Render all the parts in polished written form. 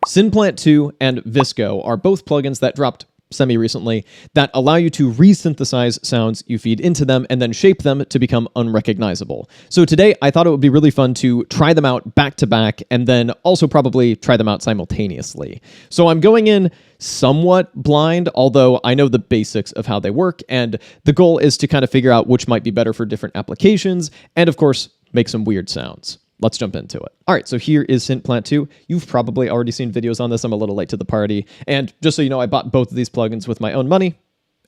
Synplant 2 and VISCO are both plugins that dropped semi-recently that allow you to resynthesize sounds you feed into them and then shape them to become unrecognizable. So today, I thought it would be really fun to try them out back to back and then also probably try them out simultaneously. So I'm going in somewhat blind, although I know the basics of how they work, and the goal is to kind of figure out which might be better for different applications, and of course, make some weird sounds. Let's jump into it. All right, so here is Synplant 2. You've probably already seen videos on this. I'm a little late to the party. And just so you know, I bought both of these plugins with my own money,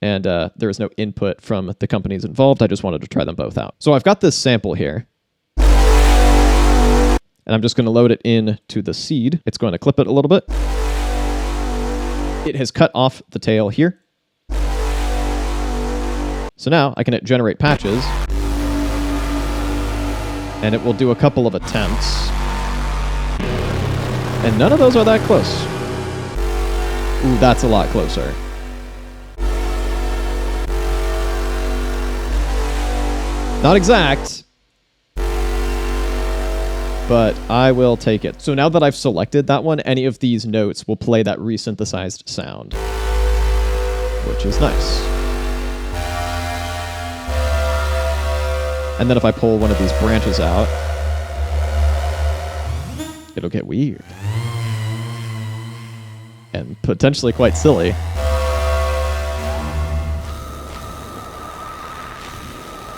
and there is no input from the companies involved. I just wanted to try them both out. So I've got this sample here, and I'm just going to load it into the seed. It's going to clip it a little bit. It has cut off the tail here. So now I can hit generate patches, and it will do a couple of attempts. And none of those are that close. Ooh, that's a lot closer. Not exact, but I will take it. So now that I've selected that one, any of these notes will play that resynthesized sound, which is nice. And then if I pull one of these branches out, it'll get weird. And potentially quite silly.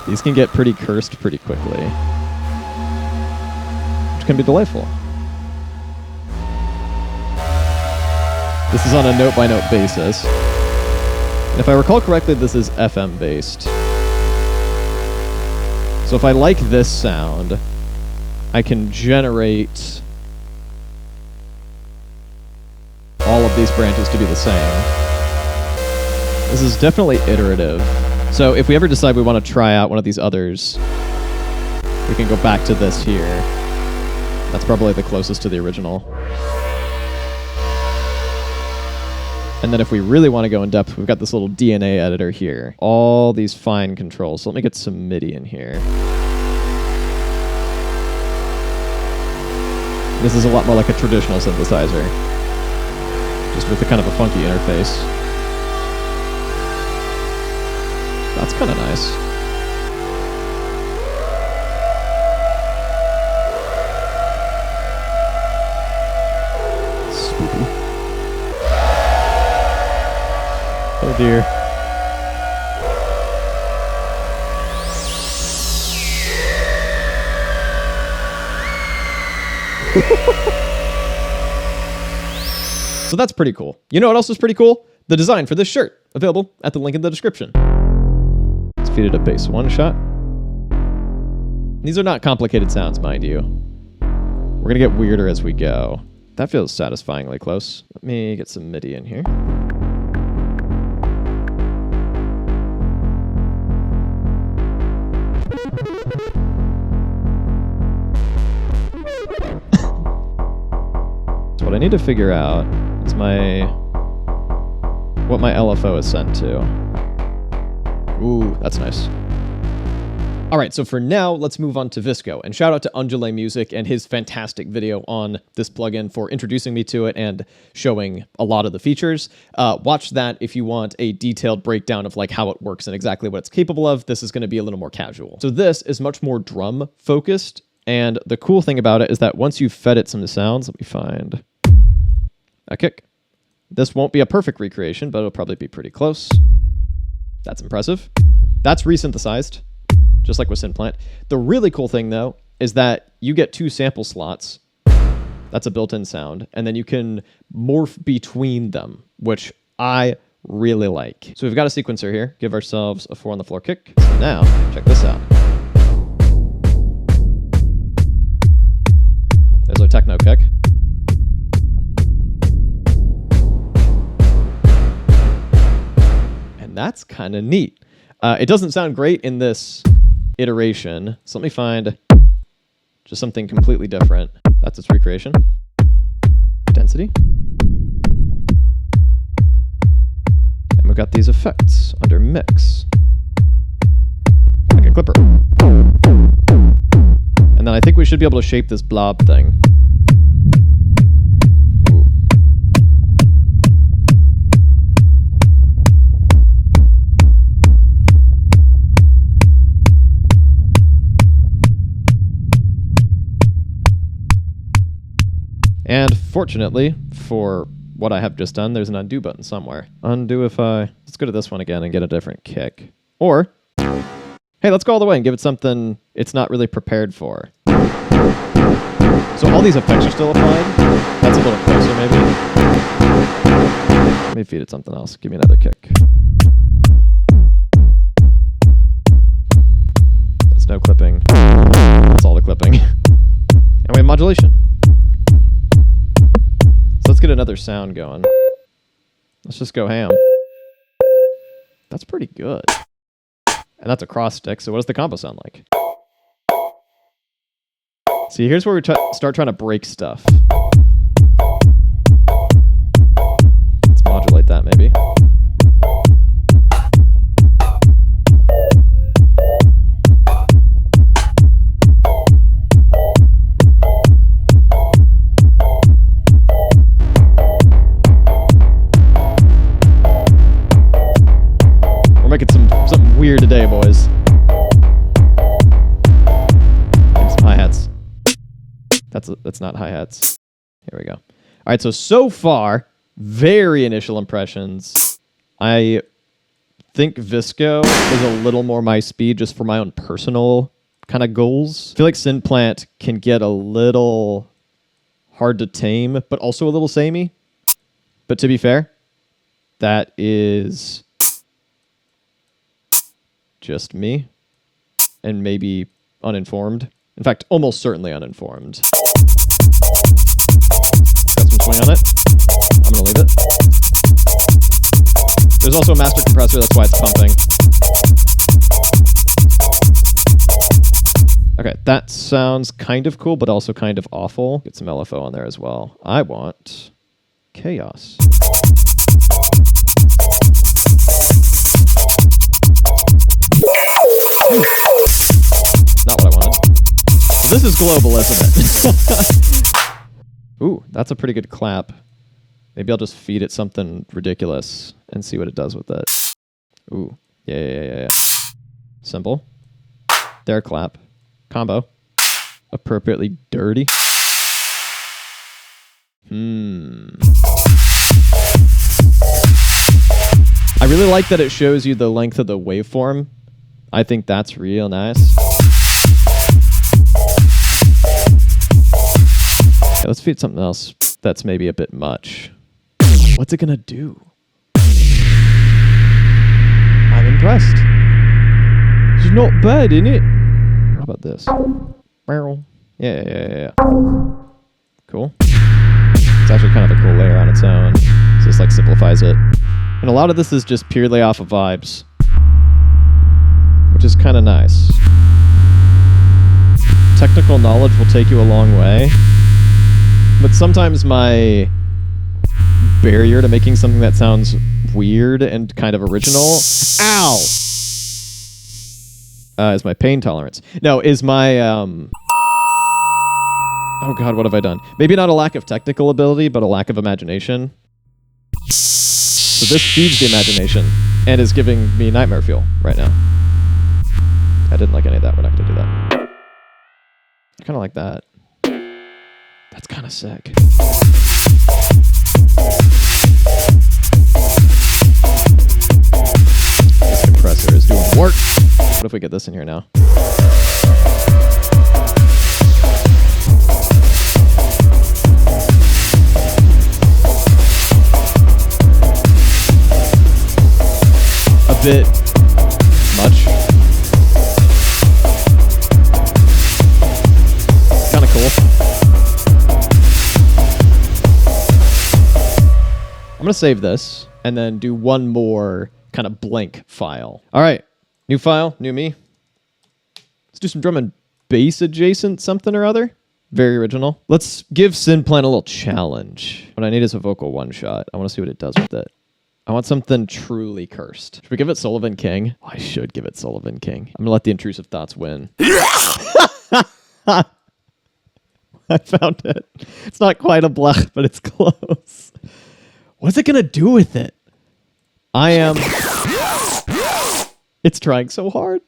These can get pretty cursed pretty quickly, which can be delightful. This is on a note-by-note basis. And if I recall correctly, this is FM-based. So if I like this sound, I can generate all of these branches to be the same. This is definitely iterative. So if we ever decide we want to try out one of these others, we can go back to this here. That's probably the closest to the original. And then if we really want to go in depth, we've got this little DNA editor here. All these fine controls. So let me get some MIDI in here. This is a lot more like a traditional synthesizer, just with a kind of a funky interface. That's kind of nice. Spooky. Oh dear. So that's pretty cool. You know what else is pretty cool? The design for this shirt, available at the link in the description. Let's feed it a bass one shot. These are not complicated sounds, mind you. We're gonna get weirder as we go. That feels satisfyingly close. Let me get some MIDI in here. So what I need to figure out is what my LFO is sent to. Ooh, that's nice. All right, so for now, let's move on to VISCO. And shout out to Undulate Music and his fantastic video on this plugin for introducing me to it and showing a lot of the features. Watch that if you want a detailed breakdown of like how it works and exactly what it's capable of. This is going to be a little more casual. So this is much more drum focused. And the cool thing about it is that once you've fed it some sounds, let me find a kick. This won't be a perfect recreation, but it'll probably be pretty close. That's impressive. That's resynthesized, just like with Synplant. The really cool thing, though, is that you get 2 sample slots. That's a built-in sound. And then you can morph between them, which I really like. So we've got a sequencer here. Give ourselves a 4 on the floor kick. So now, check this out. There's our techno kick. And that's kind of neat. It doesn't sound great in this iteration, so let me find just something completely different. That's its recreation. Density. And we've got these effects under mix. Like a clipper. And then I think we should be able to shape this blob thing. Ooh. Unfortunately, for what I have just done, there's an undo button somewhere. Undo if I... Let's go to this one again and get a different kick. Or, hey, let's go all the way and give it something it's not really prepared for. So all these effects are still applied. That's a little closer, maybe. Let me feed it something else. Give me another kick. That's no clipping. That's all the clipping. And we have modulation. So let's get another sound going. Let's just go ham. That's pretty good. And that's a cross stick, so what does the combo sound like? See, here's where we start trying to break stuff. Let's modulate that, maybe. We're making something weird today, boys. Give some hi-hats. That's not hi-hats. Here we go. All right, so far, very initial impressions. I think VISCO is a little more my speed just for my own personal kind of goals. I feel like Synplant can get a little hard to tame, but also a little samey. But to be fair, that is just me and maybe uninformed. In fact, almost certainly uninformed. Got some swing on it. I'm going to leave it. There's also a master compressor, that's why it's pumping. Okay, that sounds kind of cool, but also kind of awful. Get some LFO on there as well. I want chaos. Not what I wanted. This is global, isn't it? Ooh, that's a pretty good clap. Maybe I'll just feed it something ridiculous and see what it does with it. Ooh, yeah. Simple. There, clap. Combo. Appropriately dirty. I really like that it shows you the length of the waveform. I think that's real nice. Okay, let's feed something else that's maybe a bit much. What's it gonna do? I'm impressed. It's not bad, innit? How about this? Yeah. Cool. It's actually kind of a cool layer on its own. So this like simplifies it. And a lot of this is just purely off of vibes, which is kind of nice. Technical knowledge will take you a long way, but sometimes my barrier to making something that sounds weird and kind of original, is my pain tolerance. No, is my, oh God, what have I done? Maybe not a lack of technical ability, but a lack of imagination. So this feeds the imagination and is giving me nightmare fuel right now. I didn't like any of that. We're not going to do that. I kind of like that. That's kind of sick. This compressor is doing work. What if we get this in here now? A bit much. Kind of cool. I'm going to save this and then do one more kind of blank file. All right. New file, new me. Let's do some drum and bass adjacent something or other. Very original. Let's give Synplant a little challenge. What I need is a vocal one shot. I want to see what it does with it. I want something truly cursed. Should we give it Sullivan King? Oh, I should give it Sullivan King. I'm going to let the intrusive thoughts win. I found it. It's not quite a blech, but it's close. What's it going to do with it? It's trying so hard.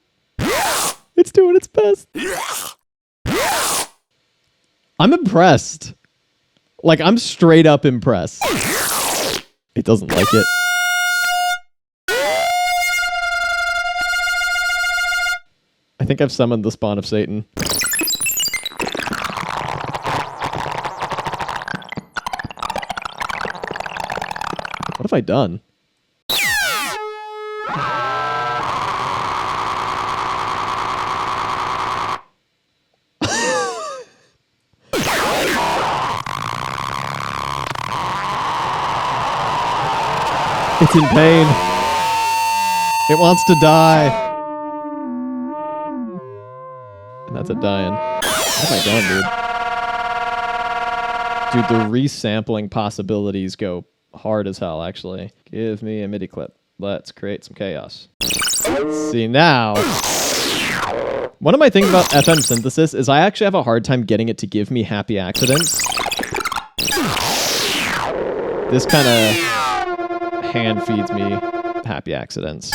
It's doing its best. I'm impressed. Like, I'm straight up impressed. It doesn't like it. I think I've summoned the spawn of Satan. What have I done? It's in pain. It wants to die. And that's it dying. What have I done, dude? Dude, the resampling possibilities go hard as hell, actually. Give me a MIDI clip. Let's create some chaos. See, now... One of my things about FM synthesis is I actually have a hard time getting it to give me happy accidents. This kind of hand feeds me happy accidents.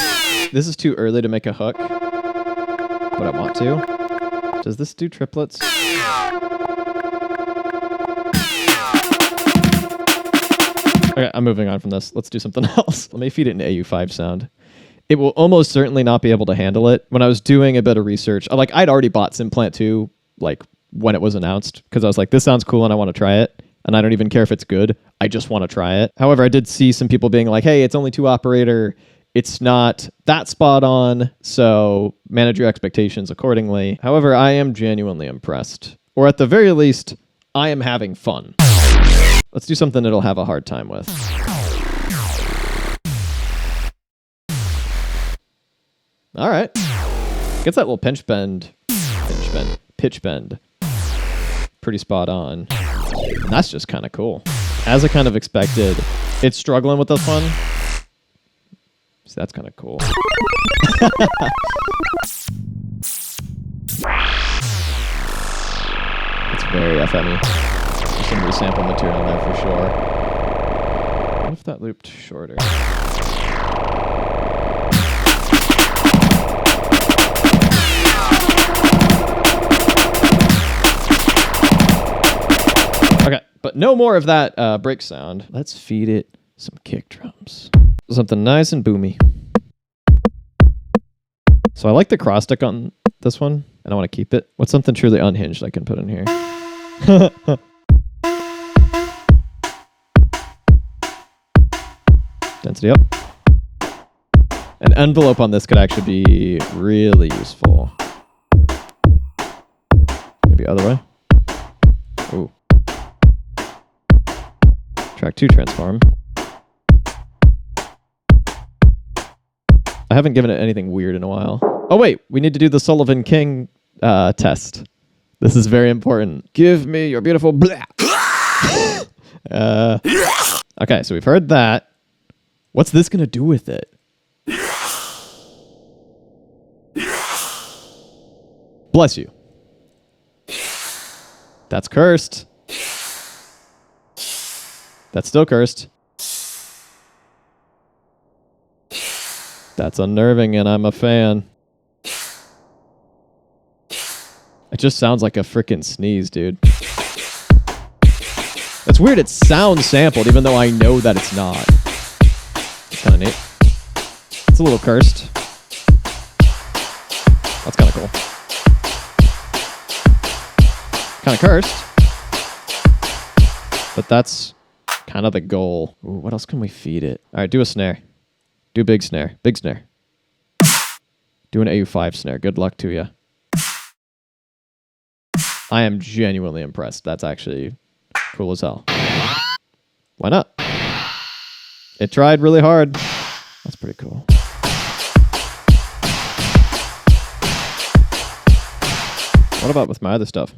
This is too early to make a hook, but I want to. Does this do triplets? Okay, I'm moving on from this. Let's do something else. Let me feed it an AU5 sound. It will almost certainly not be able to handle it. When I was doing a bit of research, like I'd already bought Synplant 2, like when it was announced, because I was like, this sounds cool and I want to try it. And I don't even care if it's good. I just want to try it. However, I did see some people being like, hey, it's only 2 operator. It's not that spot on. So manage your expectations accordingly. However, I am genuinely impressed. Or at the very least, I am having fun. Let's do something it'll have a hard time with. All right. Gets that little pitch bend. Pretty spot on. And that's just kind of cool. As I kind of expected, it's struggling with this one. So that's kind of cool. It's very FM-y. There's some resample material in there for sure. What if that looped shorter? Okay, but no more of that break sound. Let's feed it some kick drums. Something nice and boomy. So I like the cross stick on this one, and I want to keep it. What's something truly unhinged I can put in here? Density up. An envelope on this could actually be really useful. Maybe other way. Ooh. Track 2 transform. I haven't given it anything weird in a while. Oh wait, we need to do the Sullivan King test. This is very important. Give me your beautiful blah. Okay, so we've heard that. What's this gonna do with it? Bless you. That's cursed. That's still cursed. That's unnerving, and I'm a fan. It just sounds like a freaking sneeze, dude. It's weird, it sounds sampled, even though I know that it's not. It's kind of neat. It's a little cursed. That's kind of cool. Kind of cursed. But that's kind of the goal. Ooh, what else can we feed it? All right, do a snare. Do a big snare. Big snare. Do an AU5 snare. Good luck to you. I am genuinely impressed. That's actually cool as hell. Why not? It tried really hard. That's pretty cool. What about with my other stuff?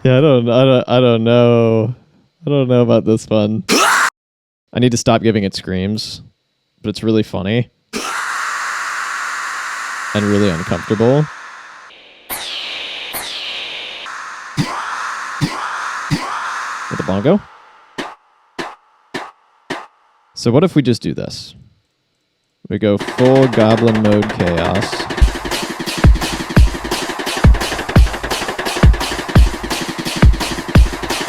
Yeah, I don't know. I don't know about this one. I need to stop giving it screams, but it's really funny and really uncomfortable. With the bongo. So what if we just do this? We go full goblin mode chaos.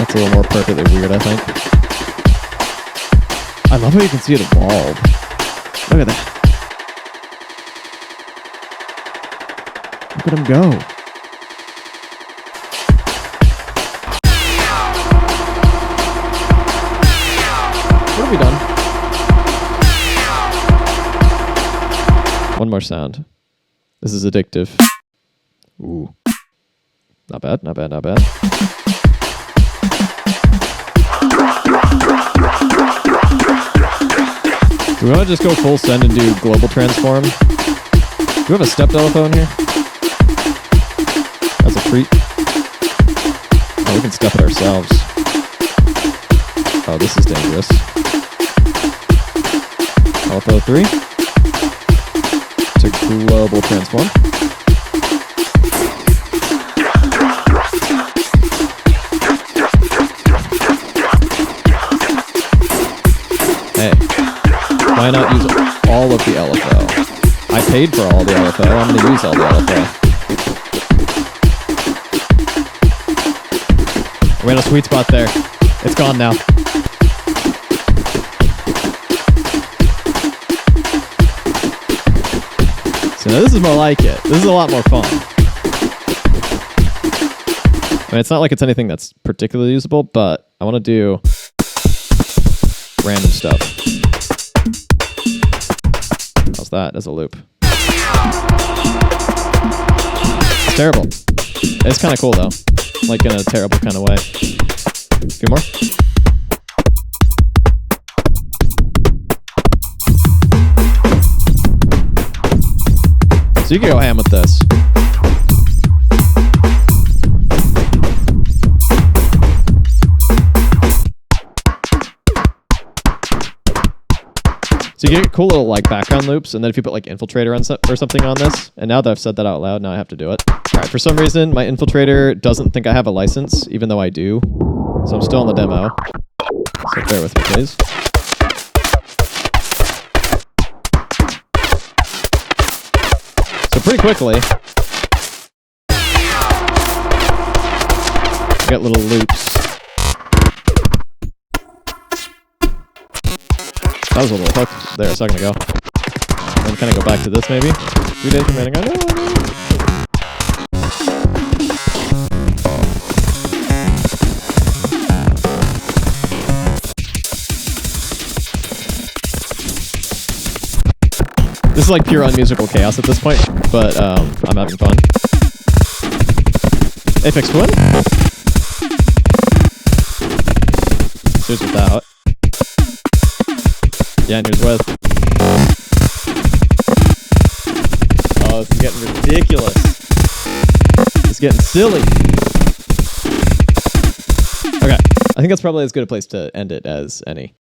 It's a little more perfectly weird, I think. I love how you can see it evolve. Look at that. Look at him go. What have we done? One more sound. This is addictive. Ooh. Not bad, not bad, not bad. Do we want to just go full send and do global transform? Do we have a stepped LFO in here? As a treat? Oh, we can step it ourselves. Oh, this is dangerous. LFO 3 to global transform. Hey, why not use all of the LFO? I paid for all the LFO. I'm going to use all the LFO. We're in a sweet spot there. It's gone now. So now this is more like it. This is a lot more fun. I mean, it's not like it's anything that's particularly usable, but I want to do random stuff. How's that as a loop? It's terrible. It's kind of cool though. Like in a terrible kind of way. A few more. So you can go ham with this. So you get cool little like background loops, and then if you put like infiltrator on or something on this, and now that I've said that out loud, now I have to do it. All right, for some reason, my infiltrator doesn't think I have a license, even though I do. So I'm still on the demo. So bear with me, please. So pretty quickly, you get little loops. That was a little hook there a second ago. Then kind of go back to this maybe. 3 days remaining. I know. This is like pure unmusical chaos at this point, but I'm having fun. Apex Twin? Here's without. Yeah, and here's with. Oh, this is getting ridiculous. It's getting silly. Okay, I think that's probably as good a place to end it as any.